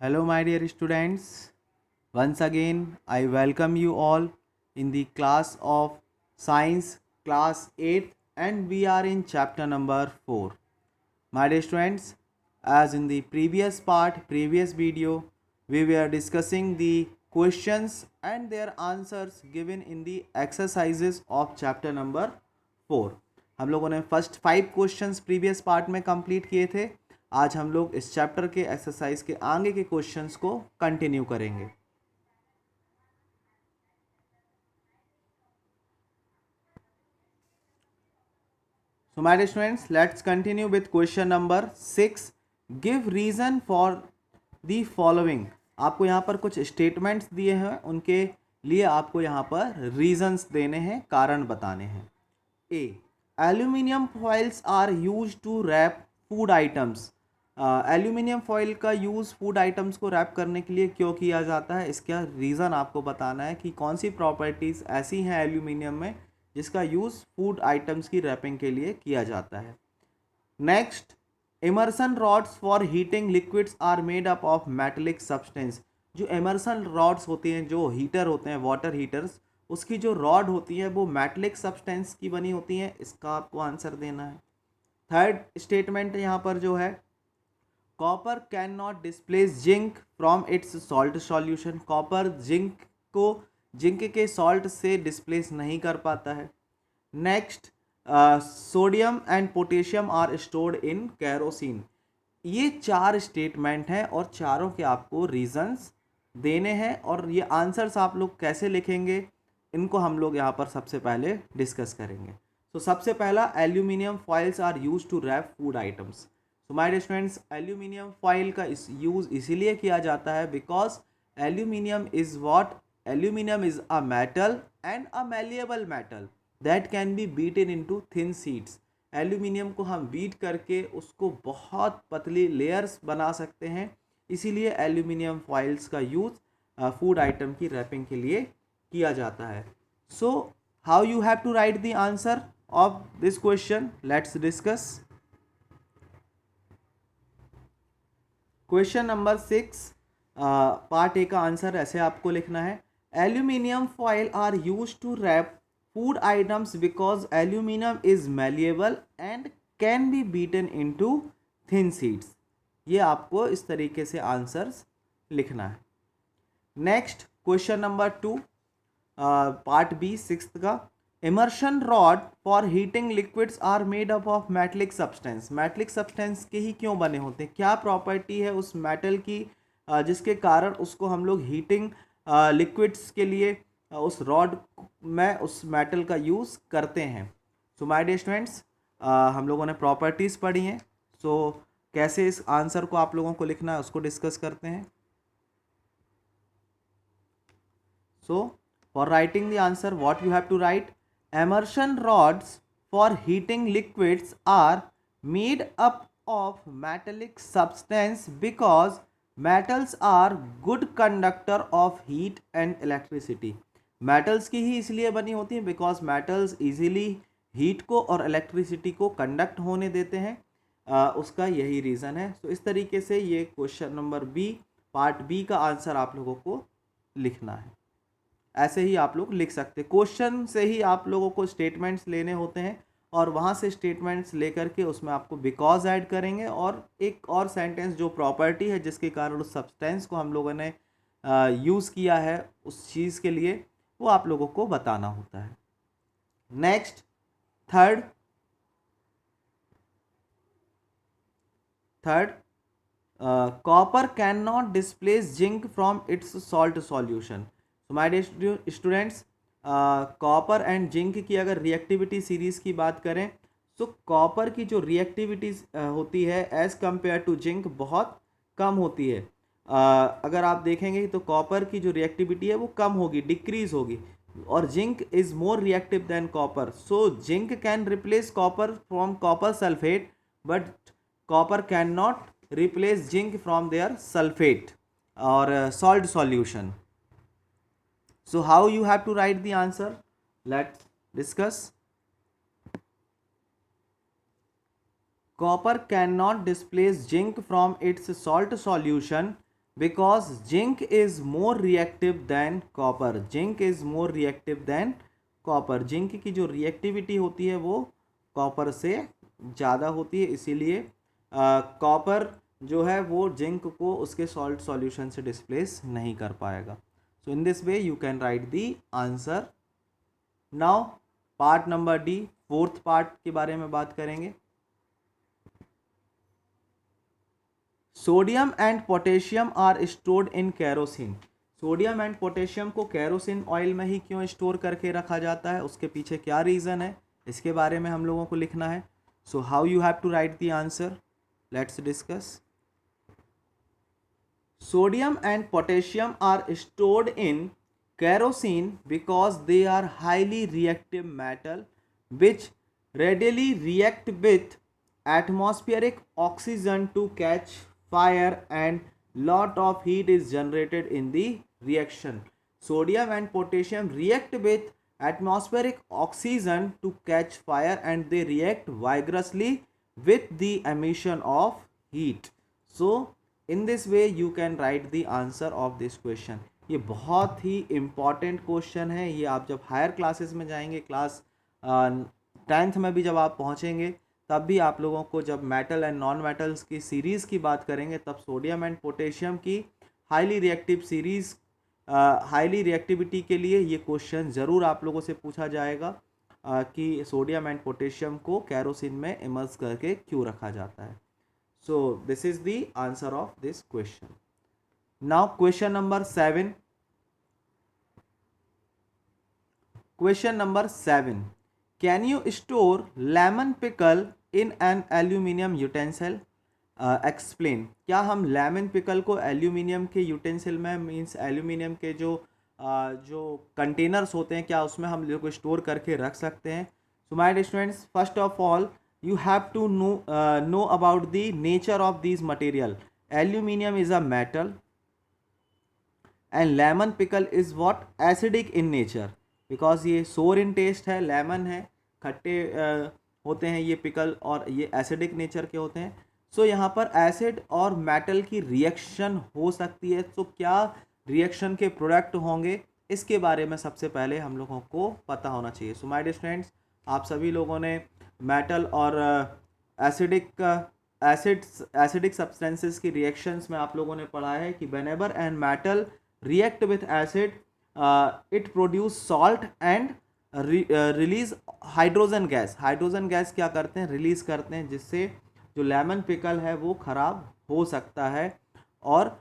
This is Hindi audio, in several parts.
Hello, my dear students. Once again, I welcome you all in the class of Science, class 8, and we are in chapter number 4. My dear students, as in the previous video, we were discussing the questions and their answers given in the exercises of chapter number 4. हम लोगों ने फर्स्ट 5 क्वेश्चंस प्रीवियस पार्ट में कंप्लीट किए थे. आज हम लोग इस चैप्टर के एक्सरसाइज के आगे के क्वेश्चंस को कंटिन्यू करेंगे. So my dear students, let's continue with question number 6. Give reason for the following. आपको यहाँ पर कुछ स्टेटमेंट्स दिए हैं, उनके लिए आपको यहाँ पर रीजंस देने हैं, कारण बताने हैं. A, aluminium foils are use to wrap food items. Aluminium foil का यूज़ फूड आइटम्स को रैप करने के लिए क्यों किया जाता है, इसका रीज़न आपको बताना है कि कौन सी प्रॉपर्टीज़ ऐसी हैं एल्यूमिनियम में जिसका यूज़ फूड आइटम्स की रैपिंग के लिए किया जाता है. Next, immersion rods for heating liquids are made up of metallic substance. जो इमर्सन रॉड्स होती हैं, जो हीटर होते हैं, वाटर हीटर्स, उसकी जो रॉड होती है वो मेटेलिक सब्सटेंस की बनी होती हैं. इसका आपको आंसर देना है. थर्ड स्टेटमेंट यहाँ पर जो है, copper can not displace zinc from its salt solution. Copper zinc के सॉल्ट से डिस्प्लेस नहीं कर पाता है. Next, sodium and potassium are stored in kerosene. ये 4 स्टेटमेंट हैं और चारों के आपको रीजंस देने हैं, और ये आंसर्स आप लोग कैसे लिखेंगे इनको हम लोग यहाँ पर सबसे पहले डिस्कस करेंगे. तो सबसे पहला, aluminium foils are use to wrap food items. So my dear students, aluminium foil का यूज़ इसीलिए किया जाता है because aluminium is a metal and a malleable metal that can be beaten into thin sheets. Aluminium को हम बीट करके उसको बहुत पतली लेयर्स बना सकते हैं, इसीलिए एल्यूमिनियम फॉइल्स का यूज़ फूड आइटम की रैपिंग के लिए किया जाता है. So how you have to write the answer of this question, let's discuss. Question number 6, part A का आंसर ऐसे आपको लिखना है. Aluminium foil are use to wrap food items because aluminium is malleable and can be beaten into thin sheets. ये आपको इस तरीके से आंसर्स लिखना है. Next, question number 2, part B 6 का. Immersion rod for heating liquids are made up of metallic substance. Metallic substance के ही क्यों बने होते हैं, क्या प्रॉपर्टी है उस मेटल की जिसके कारण उसको हम लोग हीटिंग लिक्विड्स के लिए उस रॉड में उस मेटल का यूज़ करते हैं. सो माय डियर स्टूडेंट्स, हम लोगों ने प्रॉपर्टीज़ पढ़ी हैं. सो कैसे इस आंसर को आप लोगों को लिखना है उसको डिस्कस करते हैं. So for writing the answer, what you have to write, immersion rods for heating liquids are made up of metallic substance because metals are good conductor of heat and electricity. metals की ही इसलिए बनी होती हैं बिकॉज metals easily heat को और electricity को conduct होने देते हैं. उसका यही रीज़न है. तो इस तरीके से ये question number B, part B का आंसर आप लोगों को लिखना है. ऐसे ही आप लोग लिख सकते हैं. क्वेश्चन से ही आप लोगों को स्टेटमेंट्स लेने होते हैं और वहाँ से स्टेटमेंट्स लेकर के उसमें आपको बिकॉज ऐड करेंगे और एक और सेंटेंस जो प्रॉपर्टी है जिसके कारण उस सब्सटेंस को हम लोगों ने यूज़ किया है उस चीज़ के लिए, वो आप लोगों को बताना होता है. Next, third, copper can not displace zinc from its salt solution. So my dear students, copper and zinc की अगर रिएक्टिविटी सीरीज़ की बात करें तो कॉपर की जो रिएक्टिविटी होती है एज़ कम्पेयर टू जिंक बहुत कम होती है. अगर आप देखेंगे तो कॉपर की जो रिएक्टिविटी है वो कम होगी, डिक्रीज होगी, और zinc is more reactive than copper. So zinc can replace copper from copper sulphate but copper can not replace zinc from their sulfate or salt solution. So how you have to write the answer, let's discuss. Copper cannot displace zinc from its salt solution because zinc is more reactive than copper, zinc is more reactive than copper, zinc की जो रिएक्टिविटी होती है वो कॉपर से ज़्यादा होती है, इसीलिए कॉपर जो है वो जिंक को उसके सॉल्ट सॉल्यूशन से डिस्प्लेस नहीं कर पाएगा। So in this way you can write the answer. Now part number D, fourth part के बारे में बात करेंगे। Sodium and potassium are stored in kerosene, sodium and potassium को कैरोसिन ऑयल में ही क्यों स्टोर करके रखा जाता है, उसके पीछे क्या रीज़न है, इसके बारे में हम लोगों को लिखना है। So how you have to write the answer, let's discuss. Sodium and potassium are stored in kerosene because they are highly reactive metal which readily react with atmospheric oxygen to catch fire and lot of heat is generated in the reaction. Sodium and potassium react with atmospheric oxygen to catch fire and they react vigorously with the emission of heat. So in this way you can write the answer of this question. ये बहुत ही इम्पॉर्टेंट क्वेश्चन है, ये आप जब हायर क्लासेस में जाएंगे, क्लास 10th में भी जब आप पहुंचेंगे तब भी आप लोगों को जब मेटल एंड नॉन मेटल्स की सीरीज़ की बात करेंगे तब सोडियम एंड पोटेशियम की highly reactive series, highly reactivity के लिए ये क्वेश्चन ज़रूर आप लोगों से पूछा जाएगा कि सोडियम एंड पोटेशियम को कैरोसिन में इमर्स करके क्यों रखा जाता है। So this is the answer of this question. Now question number 7. Question number 7. Can you store lemon pickle in an aluminium utensil? Explain. क्या हम लेमन पिकल को एल्यूमिनियम के यूटेंसिल में, मीन्स एल्यूमिनियम के जो कंटेनर्स होते हैं, क्या उसमें हम लोग स्टोर करके रख सकते हैं? So my students, first of all you have to know about the nature of these material. Aluminium is a metal and lemon pickle is what, acidic in nature, because ये sour in taste है, lemon है, खट्टे होते हैं ये पिकल, और ये एसिडिक नेचर के होते हैं। सो यहाँ पर एसिड और मेटल की रिएक्शन हो सकती है, तो क्या रिएक्शन के प्रोडक्ट होंगे इसके बारे में सबसे पहले हम लोगों को पता होना चाहिए। सो माय डियर फ्रेंड्स, आप सभी लोगों ने मेटल और एसिडिक सब्सटेंसेस की रिएक्शंस में आप लोगों ने पढ़ा है कि whenever an metal react with acid it produce salt and release hydrogen gas. Hydrogen gas क्या करते हैं, रिलीज करते हैं, जिससे जो लेमन पिकल है वो ख़राब हो सकता है और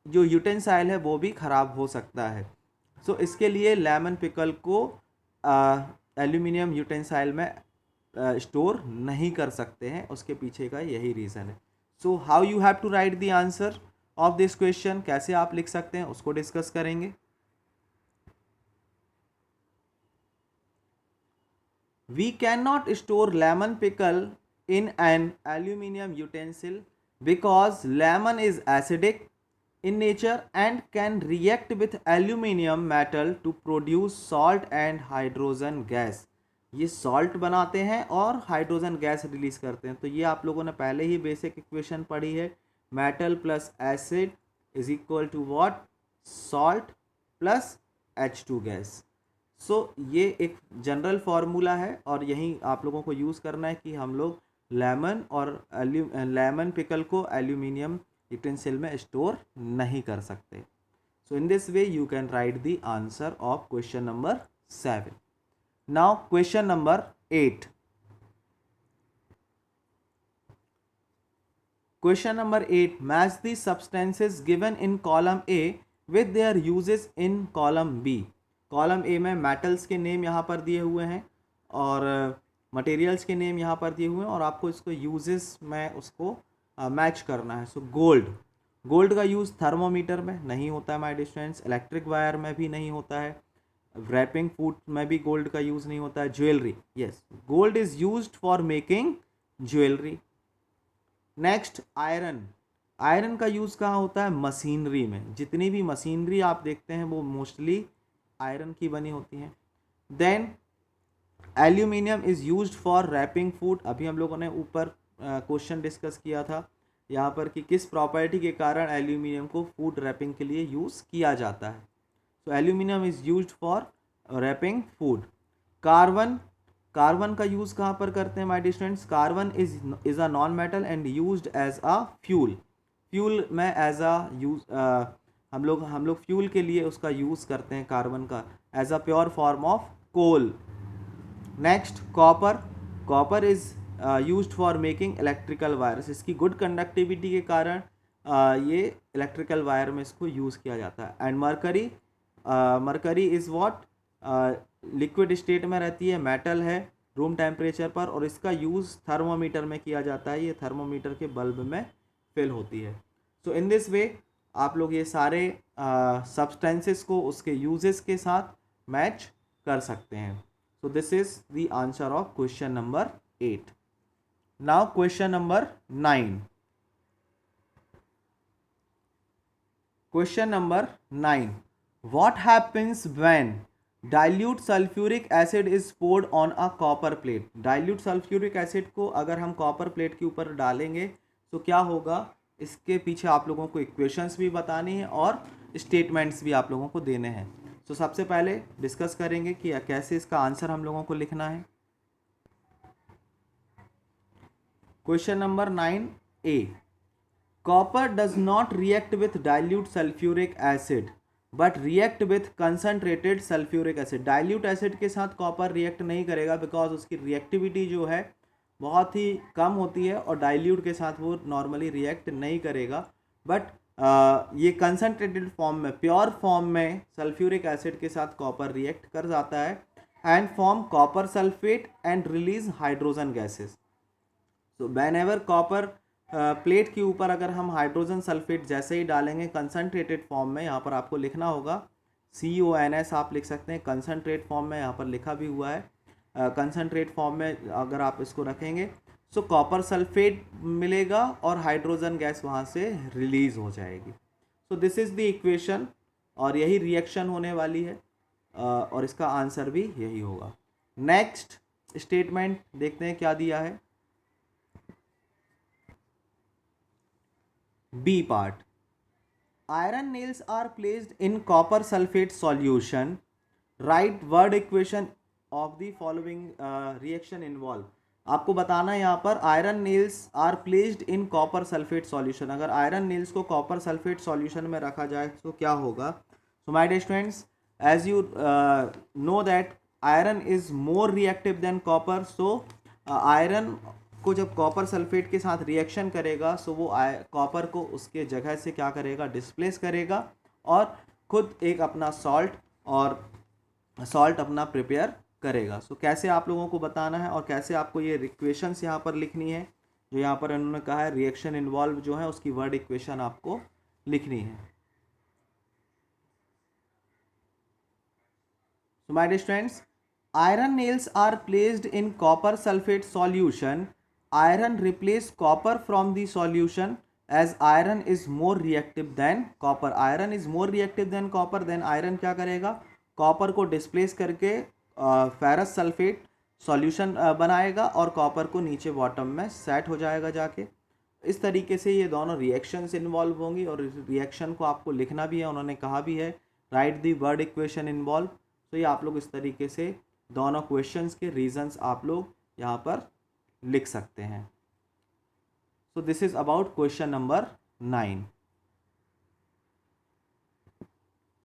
जो यूटेंसाइल है वो भी ख़राब हो सकता है। सो इसके लिए लेमन पिकल को एल्यूमिनियम यूटेंसाइल में स्टोर नहीं कर सकते हैं, उसके पीछे का यही रीज़न है। So how you have to write the answer of this question, कैसे आप लिख सकते हैं उसको डिस्कस करेंगे। We can not store lemon pickle in an aluminium utensil because lemon is acidic in nature and can react with aluminium metal to produce salt and hydrogen gas. ये salt बनाते हैं और हाइड्रोजन गैस रिलीज करते हैं। तो ये आप लोगों ने पहले ही बेसिक इक्वेशन पढ़ी है, metal plus acid is equal to what, salt plus H2 gas. So ये एक जनरल फार्मूला है और यही आप लोगों को यूज़ करना है कि हम लोग लेमन और लेमन पिकल को एल्यूमिनियम यूटेंसिल में स्टोर नहीं कर सकते। So in this way you can write the answer of question number 7। Now question number 8। Question number 8, match the substances given in column A with their uses in column B. Column A में मेटल्स के नेम यहाँ पर दिए हुए हैं और मटेरियल्स के नेम यहाँ पर दिए हुए हैं और आपको इसको यूजेस में उसको मैच करना है। सो गोल्ड का यूज़ थर्मोमीटर में नहीं होता है my dear students, electric wire में भी नहीं होता है, रैपिंग फूड में भी गोल्ड का यूज़ नहीं होता है। Jewellery, yes, gold is used for making jewellery. Next iron का यूज़ कहाँ होता है, मशीनरी में। जितनी भी मशीनरी आप देखते हैं वो मोस्टली आयरन की बनी होती हैं। Then aluminium is used for wrapping food, अभी हम लोगों ने ऊपर क्वेश्चन डिस्कस किया था। यहाँ पर कि किस प्रॉपर्टी के कारण एल्यूमिनियम को फूड रैपिंग के लिए यूज़ किया जाता है। So aluminium is used for wrapping food. Carbon, carbon का यूज़ कहाँ पर करते हैं my dear students? Carbon is a non metal and used as a fuel. Fuel में एज अ यूज हम लोग फ्यूल के लिए उसका यूज़ करते हैं कार्बन का, as a pure form of coal. Next copper, copper is used for making electrical wires. इसकी गुड कंडक्टिविटी के कारण ये इलेक्ट्रिकल वायर में इसको यूज़ किया जाता है। And mercury, mercury is what, liquid state में रहती है, मेटल है रूम टेम्परेचर पर, और इसका यूज़ थर्मोमीटर में किया जाता है, ये थर्मोमीटर के बल्ब में फिल होती है। सो इन दिस वे आप लोग ये सारे सब्सटेंसेस को उसके यूजेस के साथ मैच कर सकते हैं। So this is the answer of question number 8। Now question number 9। Question number 9, what happens when dilute sulfuric acid is poured on a copper plate? dilute sulfuric acid को अगर हम कॉपर प्लेट के ऊपर डालेंगे तो क्या होगा, इसके पीछे आप लोगों को इक्वेशंस भी बतानी है और स्टेटमेंट्स भी आप लोगों को देने हैं। तो सबसे पहले डिस्कस करेंगे कि कैसे इसका आंसर हम लोगों को लिखना है। Question number 9A, copper does not react with dilute sulfuric acid but react with concentrated sulfuric acid। dilute acid के साथ कॉपर रिएक्ट नहीं करेगा बिकॉज उसकी रिएक्टिविटी जो है बहुत ही कम होती है और डाइल्यूट के साथ वो नॉर्मली रिएक्ट नहीं करेगा। बट ये कंसनट्रेटेड फॉर्म में, प्योर फॉर्म में सल्फ्यूरिक एसिड के साथ कॉपर रिएक्ट कर जाता है and form copper sulphate and release hydrogen gases. So when ever copper plate के ऊपर अगर हम हाइड्रोजन सल्फेट जैसे ही डालेंगे कंसनट्रेटेड फॉर्म में, यहाँ पर आपको लिखना होगा CONS आप लिख सकते हैं, कंसनट्रेट फॉर्म में यहाँ पर लिखा भी हुआ है। कंसनट्रेट फॉर्म में अगर आप इसको रखेंगे सो कॉपर सल्फेट मिलेगा और हाइड्रोजन गैस वहाँ से रिलीज हो जाएगी। So this is the equation और यही रिएक्शन होने वाली है और इसका आंसर भी यही होगा। नेक्स्ट स्टेटमेंट देखते हैं क्या दिया है। B part, iron nails are placed in copper sulfate solution. Write word equation of the following reaction involved। आपको बताना है यहाँ पर iron nails are placed in copper sulphate solution. अगर आयरन नेल्स को कॉपर सल्फेट सॉल्यूशन में रखा जाए तो क्या होगा। So my dear students, as you know that iron is more reactive than copper. So iron को जब कॉपर सल्फेट के साथ रिएक्शन करेगा सो वो कॉपर को उसके जगह से क्या करेगा, डिस्प्लेस करेगा और खुद एक अपना सॉल्ट अपना प्रिपेयर करेगा। सो कैसे आप लोगों को बताना है और कैसे आपको ये इक्वेशंस यहाँ पर लिखनी है, जो यहाँ पर उन्होंने कहा है रिएक्शन इन्वॉल्व जो है उसकी वर्ड इक्वेशन आपको लिखनी है। So my dear students, iron nails are placed in copper sulphate solution. Iron replace copper from the solution as iron is more reactive than copper। iron is more reactive than copper, then iron क्या करेगा, कॉपर को डिस्प्लेस करके फेरस सल्फेट सॉल्यूशन बनाएगा और कॉपर को नीचे बॉटम में सेट हो जाएगा जाके। इस तरीके से ये दोनों रिएक्शंस इन्वॉल्व होंगी और इस रिएक्शन को आपको लिखना भी है, उन्होंने कहा भी है right the word equation involve. तो ये आप लोग इस तरीके से दोनों क्वेश्चंस के रीजंस आप लोग यहाँ पर लिख सकते हैं। So this is about question number 9।